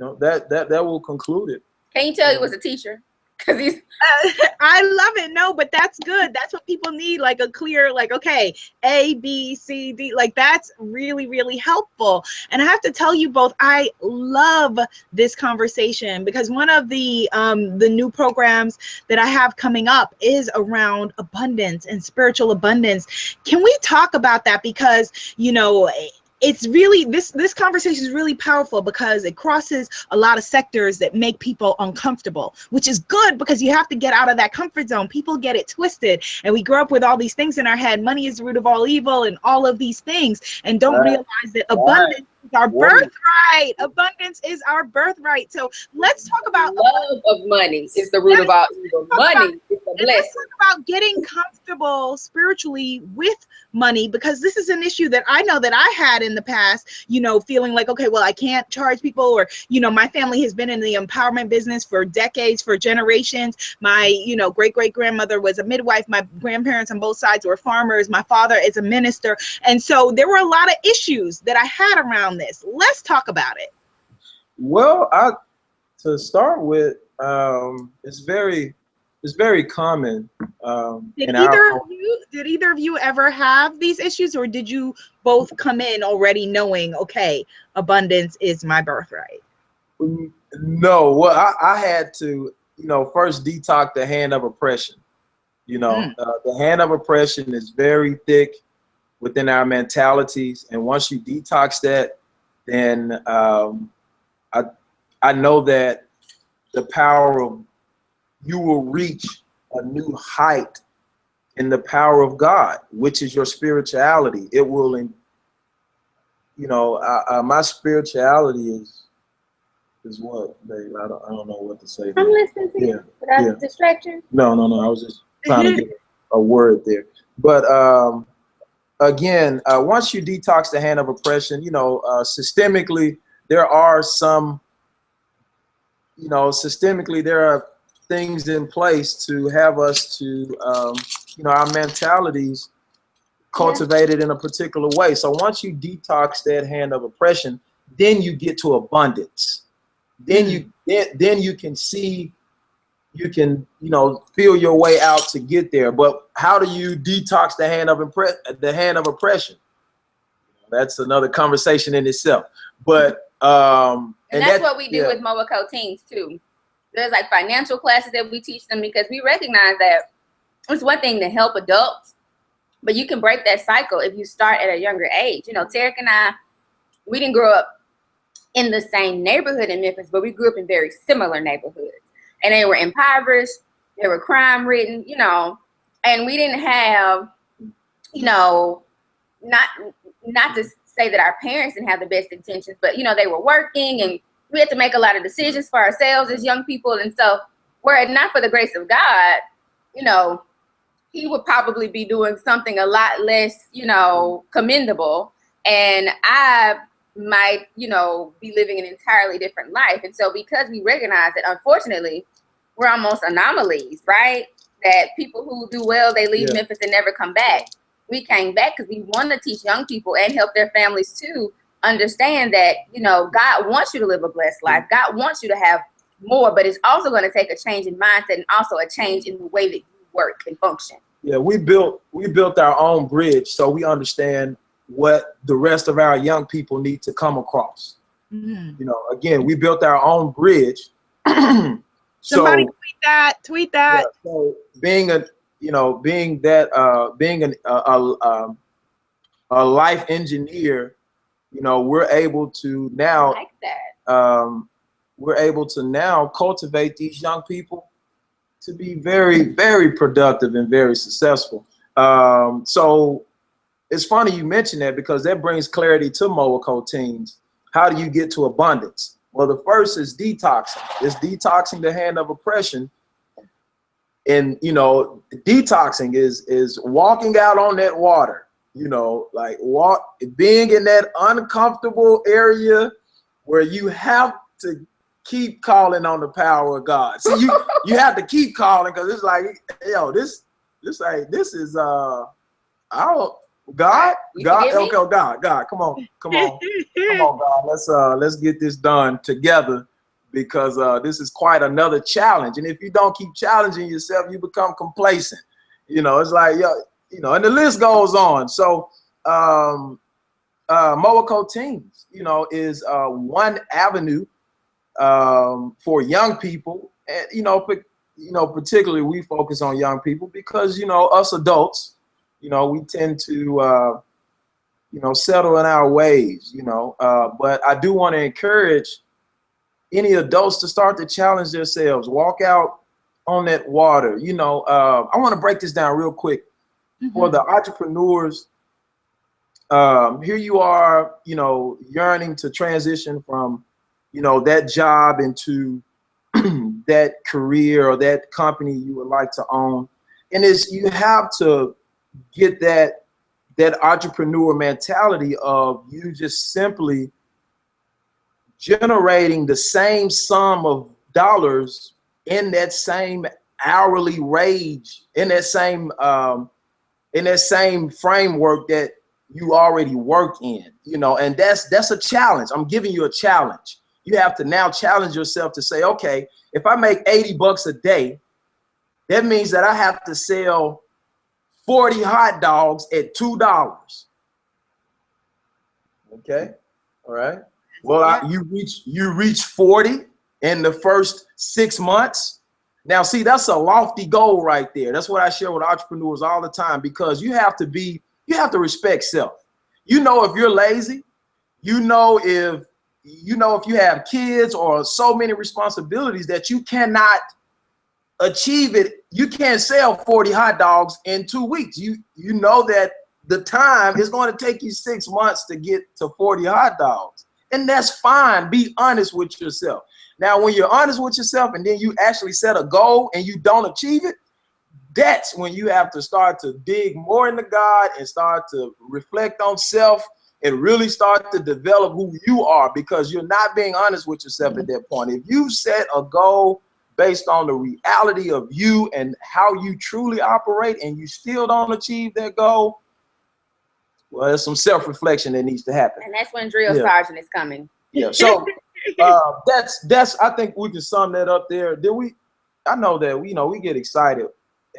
know, that will conclude it. Can you tell he was a teacher? Because he's I love it. No, but that's good. That's what people need, like a clear, like, okay, A, B, C, D, like that's really, really helpful. And I have to tell you both, I love this conversation because one of the new programs that I have coming up is around abundance and spiritual abundance. Can we talk about that? Because, you know, it's really, this conversation is really powerful because it crosses a lot of sectors that make people uncomfortable, which is good because you have to get out of that comfort zone. People get it twisted and we grow up with all these things in our head. Money is the root of all evil and all of these things, and don't realize that abundance is our birthright. Abundance is our birthright. So let's talk about love of money is the root of all evil. Money is a blessing. Let's talk about getting comfortable spiritually with money, because this is an issue that I know that I had in the past, you know, feeling like, okay, well, I can't charge people, or, you know, my family has been in the empowerment business for decades, for generations. My, you know, great-great-grandmother was a midwife. My grandparents on both sides were farmers. My father is a minister. And so there were a lot of issues that I had around this. Let's talk about it. Well, to start with, it's very common. Did either of you ever have these issues, or did you both come in already knowing, okay, abundance is my birthright? No, well, I had to, you know, first detox the hand of oppression. You know, the hand of oppression is very thick within our mentalities, and once you detox that, then I know that the power of you will reach a new height in the power of God, which is your spirituality. It will, you know, my spirituality is what, babe? I don't know what to say. I'm listening to you without distraction. No. I was just trying to get a word there. But again, once you detox the hand of oppression, you know, systemically, there are some, you know, there are things in place to have us to, you know, our mentalities cultivated in a particular way. So once you detox that hand of oppression, then you get to abundance. Then you can see, you can, you know, feel your way out to get there. But how do you detox the hand of oppression? That's another conversation in itself. But and that's what we do with Moaco teens too. There's like financial classes that we teach them, because we recognize that it's one thing to help adults, but you can break that cycle if you start at a younger age. You know, Tarek and I, we didn't grow up in the same neighborhood in Memphis, but we grew up in very similar neighborhoods. And they were impoverished, they were crime ridden, you know, and we didn't have, you know, not to say that our parents didn't have the best intentions, but, you know, they were working and we had to make a lot of decisions for ourselves as young people. And so, were it not for the grace of God, you know, he would probably be doing something a lot less, you know, commendable. And I might, you know, be living an entirely different life. And so, because we recognize that, unfortunately, we're almost anomalies, right? That people who do well, they leave Memphis and never come back. We came back because we want to teach young people and help their families too understand that, you know, God wants you to live a blessed life. God wants you to have more, but it's also going to take a change in mindset and also a change in the way that you work and function. Yeah, we built our own bridge so we understand what the rest of our young people need to come across. You know, again, we built our own bridge. Somebody tweet that. Yeah, so being a life engineer, you know, we're able to now cultivate these young people to be very, very productive and very successful. So it's funny you mention that, because that brings clarity to Monae teens. How do you get to abundance? Well, the first is detoxing. It's detoxing the hand of oppression. And, you know, detoxing is walking out on that water, you know, like being in that uncomfortable area where you have to keep calling on the power of God. So you have to keep calling, because it's like, yo, this is God, come on, God, let's get this done together, because this is quite another challenge. And if you don't keep challenging yourself, you become complacent. You know, it's like, yo, you know, and the list goes on. So Monae Teens, you know, is one avenue for young people. And you know, particularly we focus on young people because, you know, us adults, you know, we tend to, you know, settle in our ways, you know, but I do want to encourage any adults to start to challenge themselves, walk out on that water. You know, I want to break this down real quick for the entrepreneurs. Here you are, you know, yearning to transition from, you know, that job into that career or that company you would like to own. And you have to get that entrepreneur mentality of you just simply generating the same sum of dollars in that same hourly wage, in that same framework that you already work in, you know. And that's a challenge. I'm giving you a challenge. You have to now challenge yourself to say, okay, if I make $80 a day, that means that I have to sell 40 hot dogs at $2. Okay, all right. Well, you reach 40 in the first 6 months. Now, see, that's a lofty goal right there. That's what I share with entrepreneurs all the time, because you have to respect self. You know, if you're lazy, you know if you have kids or so many responsibilities that you cannot achieve it. You can't sell 40 hot dogs in 2 weeks. You know that the time is going to take you 6 months to get to 40 hot dogs. And that's fine. Be honest with yourself. Now, when you're honest with yourself and then you actually set a goal and you don't achieve it, that's when you have to start to dig more into God and start to reflect on self and really start to develop who you are, because you're not being honest with yourself at that point. If you set a goal based on the reality of you and how you truly operate and you still don't achieve that goal, well, there's some self-reflection that needs to happen. And that's when drill sergeant is coming. Yeah. So that's I think we can sum that up there. I know that we get excited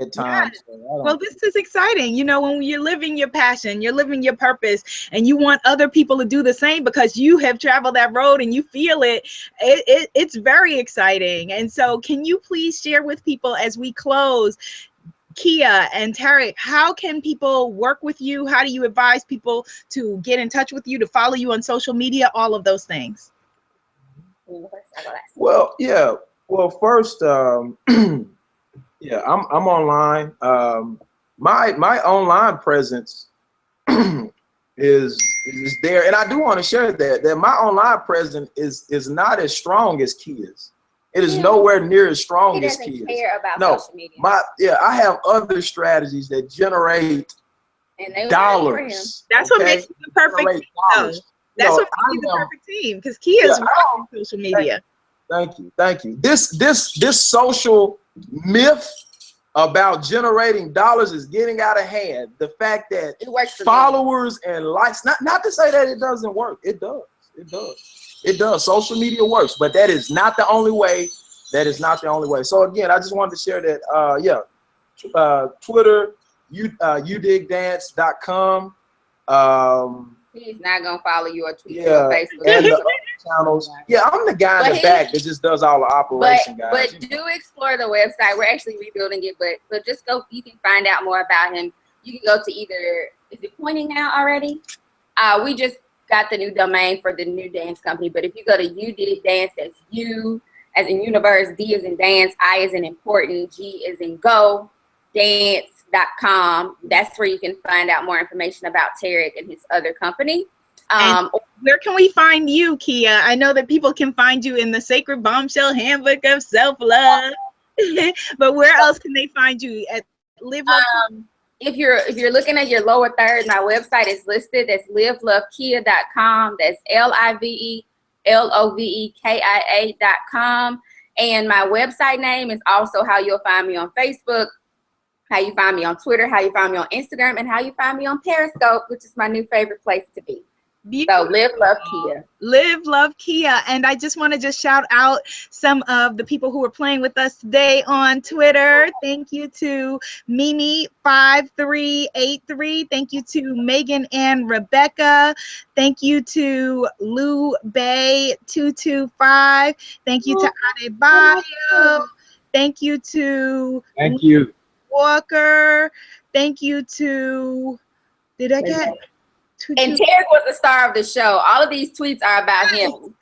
at times. Yeah. Well, this is exciting. You know, when you're living your passion, you're living your purpose, and you want other people to do the same because you have traveled that road and you feel it. It's very exciting. And so can you please share with people as we close, Kia and Tarek, how can people work with you? How do you advise people to get in touch with you, to follow you on social media, all of those things? Well, yeah. Well, first, yeah, I'm online. My online presence is there, and I do want to share that my online presence is not as strong as Kia's. It is nowhere near as strong as Kia's. He doesn't care about social media. I have other strategies that generate dollars. That's what makes you the perfect team. That's what makes you the perfect team, because Kia's rocking social media. Thank you. This social myth about generating dollars is getting out of hand. The fact that It works for followers and likes, not to say that it doesn't work. It does. It does. It does. Social media works, but that is not the only way. That is not the only way. So again, I just wanted to share that. Twitter, udigdance.com. He's not gonna follow you or tweet you Yeah, on Facebook. and the other channels. Yeah, I'm the guy in the back that just does all the operation, guys. But do explore the website. We're actually rebuilding it, but just go. You can find out more about him. You can go to either. Is it pointing now already? We just got the new domain for the new dance company. But if you go to udigdance, that's U as in universe, D as in dance, I as in important, G as in go, dance.com. That's where you can find out more information about Tarek and his other company. Where can we find you, Kia? I know that people can find you in the Sacred Bombshell Handbook of Self-Love. But where else can they find you? At Live Love? If you're looking at your lower third, my website is listed. That's livelovekia.com. That's livelovekia.com. And my website name is also how you'll find me on Facebook, how you find me on Twitter, how you find me on Instagram, and how you find me on Periscope, which is my new favorite place to be. Beautiful. So Live Love Kia. Live Love Kia. And I just want to shout out some of the people who were playing with us today on Twitter. Thank you to Mimi5383. Thank you to Megan and Rebecca. Thank you to Lou Bay 225. Thank you to Adebayo. Thank you to Walker. Thank you to, did I get? And Tarek was the star of the show. All of these tweets are about him.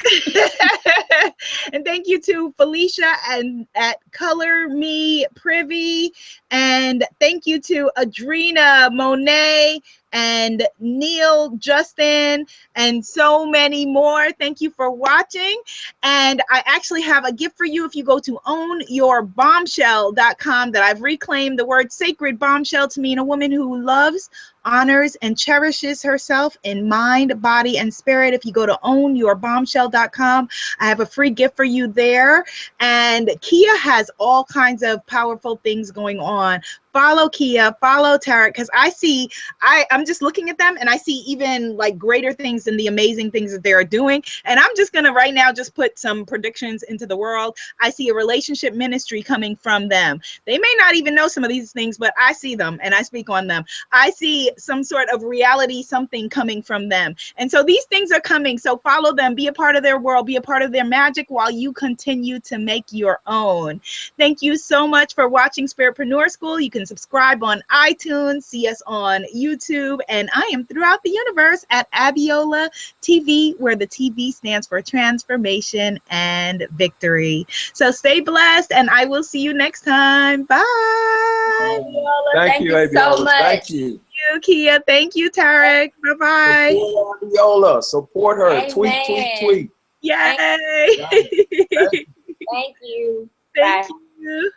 And thank you to Felicia and at Color Me Privy. And thank you to Adrena Monae and Neil Justin and so many more. Thank you for watching. And I actually have a gift for you if you go to ownyourbombshell.com, that I've reclaimed the word sacred bombshell to mean a woman who loves, honors, and cherishes herself in mind, body, and spirit. If you go to ownyourbombshell.com, I have a free gift for you there. And Kia has all kinds of powerful things going on. Follow Kia, follow Tarek, because I'm just looking at them and I see even like greater things than the amazing things that they're doing. And I'm just gonna right now just put some predictions into the world. I see a relationship ministry coming from them. They may not even know some of these things, but I see them and I speak on them. I see some sort of reality, something coming from them. And so these things are coming. So follow them, be a part of their world, be a part of their magic while you continue to make your own. Thank you so much for watching Spiritpreneur School. You can subscribe on iTunes, see us on YouTube, and I am throughout the universe at Abiola TV, where the TV stands for transformation and victory. So stay blessed, and I will see you next time. Bye. Thank you, so much. Thank you. Thank you, Kia. Thank you, Tarek. Bye-bye. Support Abiola. Support her. Amen. Tweet. Yay. Thank you. Thank you.